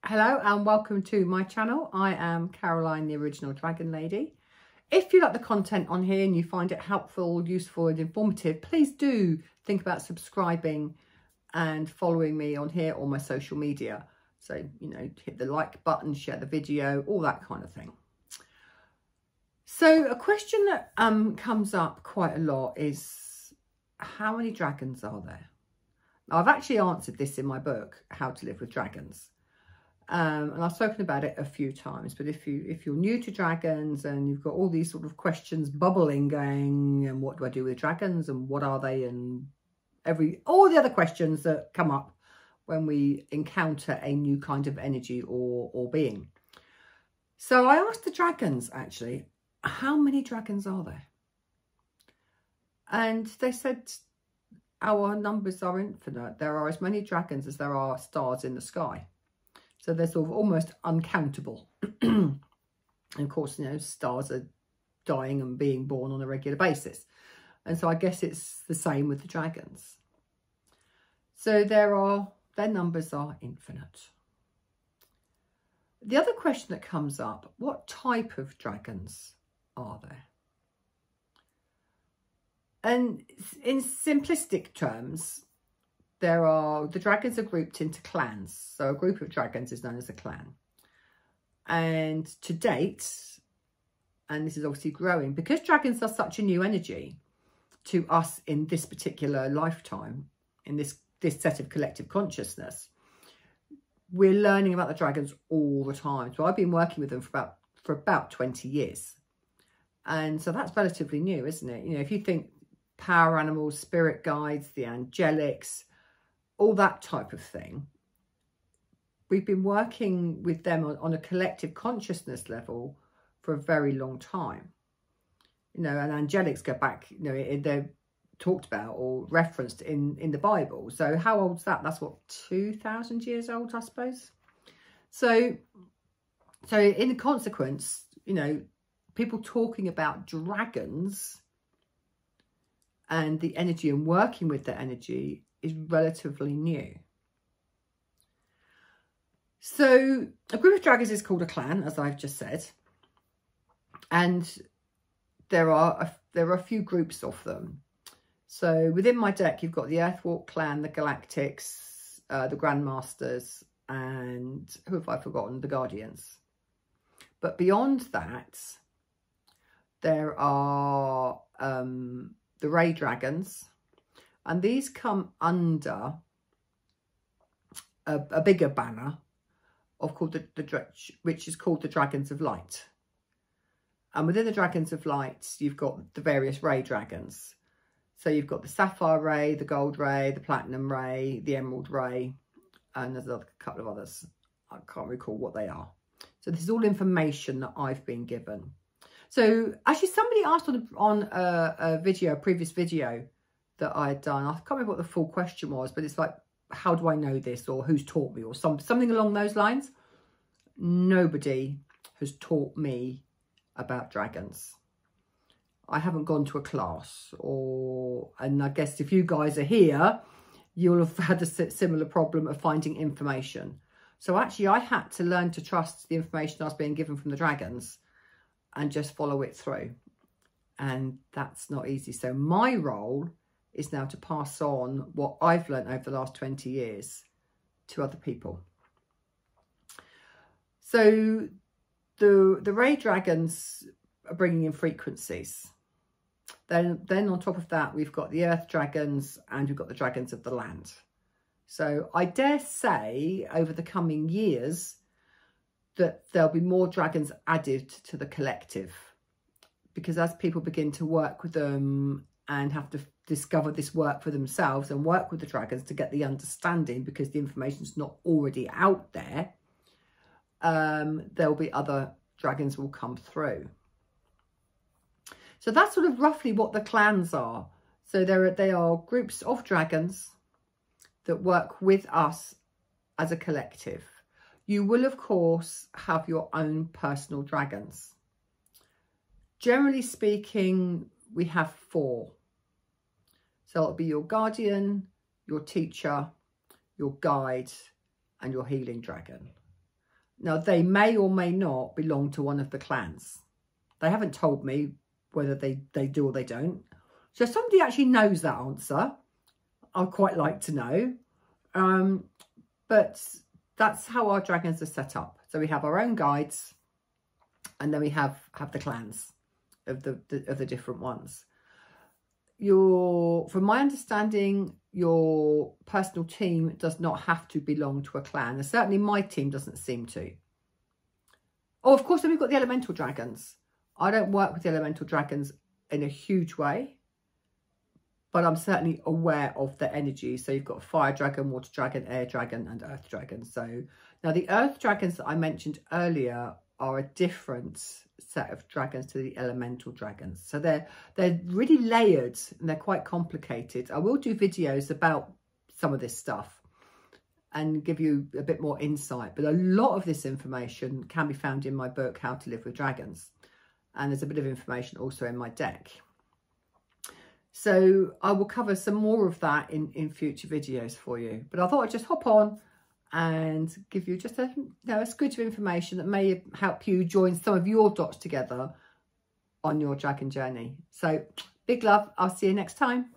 Hello and welcome to my channel. I am Caroline, the original Dragon Lady. If you like the content on here and you find it helpful, useful and informative, please do think about subscribing and following me on here or my social media. So, you know, hit the like button, share the video, all that kind of thing. So a question that comes up quite a lot is, how many dragons are there? Now, I've actually answered this in my book, How to Live with Dragons. And I've spoken about it a few times, but if you're new to dragons and you've got all these sort of questions bubbling going, and what do I do with dragons and what are they, and all the other questions that come up when we encounter a new kind of energy or being. So I asked the dragons, actually, how many dragons are there? And they said our numbers are infinite. There are as many dragons as there are stars in the sky. So they're sort of almost uncountable. And of course, you know, stars are dying and being born on a regular basis. And so I guess it's the same with the dragons. So their numbers are infinite. The other question that comes up, what type of dragons are there? And in simplistic terms, the dragons are grouped into clans. So a group of dragons is known as a clan. And to date, and this is obviously growing, because dragons are such a new energy to us in this particular lifetime, in this set of collective consciousness, we're learning about the dragons all the time. So I've been working with them for about 20 years. And so that's relatively new, isn't it? You know, if you think power animals, spirit guides, the angelics, all that type of thing, we've been working with them on a collective consciousness level for a very long time. You know, and angelics go back, you know, they're talked about or referenced in the Bible. So how old's that? That's what, 2,000 years old, I suppose. So in consequence, you know, people talking about dragons and the energy and working with the energy is relatively new. So a group of dragons is called a clan, as I've just said, and there are a few groups of them. So within my deck, you've got the Earthwalk clan, the Galactics, the Grandmasters, and who have I forgotten? The Guardians. But beyond that, there are the Ray Dragons. And these come under a bigger banner of which is called the Dragons of Light. And within the Dragons of Light, you've got the various Ray Dragons. So you've got the Sapphire Ray, the Gold Ray, the Platinum Ray, the Emerald Ray, and there's a couple of others. I can't recall what they are. So this is all information that I've been given. So actually somebody asked on a previous video that I had done, I can't remember what the full question was, but it's like, how do I know this, or who's taught me, or something along those lines. Nobody has taught me about dragons. I haven't gone to a class, and I guess if you guys are here, you'll have had a similar problem of finding information. So actually I had to learn to trust the information I was being given from the dragons and just follow it through. And that's not easy. So my role is now to pass on what I've learned over the last 20 years to other people. So the Ray Dragons are bringing in frequencies. Then on top of that, we've got the Earth Dragons and we've got the Dragons of the Land. So I dare say over the coming years that there'll be more dragons added to the collective, because as people begin to work with them and have to discover this work for themselves and work with the dragons to get the understanding, because the information's not already out there, there'll be other dragons will come through. So that's sort of roughly what the clans are. So they are groups of dragons that work with us as a collective. You will, of course, have your own personal dragons. Generally speaking, we have 4. So it'll be your guardian, your teacher, your guide, and your healing dragon. Now, they may or may not belong to one of the clans. They haven't told me whether they do or they don't. So if somebody actually knows that answer, I'd quite like to know. But that's how our dragons are set up. So we have our own guides, and then we have the clans of the different ones. From my understanding, your personal team does not have to belong to a clan. And certainly my team doesn't seem to. Oh, of course, then we've got the elemental dragons. I don't work with the elemental dragons in a huge way, but I'm certainly aware of their energy. So you've got fire dragon, water dragon, air dragon, and earth dragon. So now the earth dragons that I mentioned earlier are a different set of dragons to the elemental dragons. So they're really layered and they're quite complicated. I will do videos about some of this stuff and give you a bit more insight, but a lot of this information can be found in my book, How to Live with Dragons. And there's a bit of information also in my deck. So I will cover some more of that in future videos for you. But I thought I'd just hop on and give you just a squidge of information that may help you join some of your dots together on your dragon journey. So big love. I'll see you next time.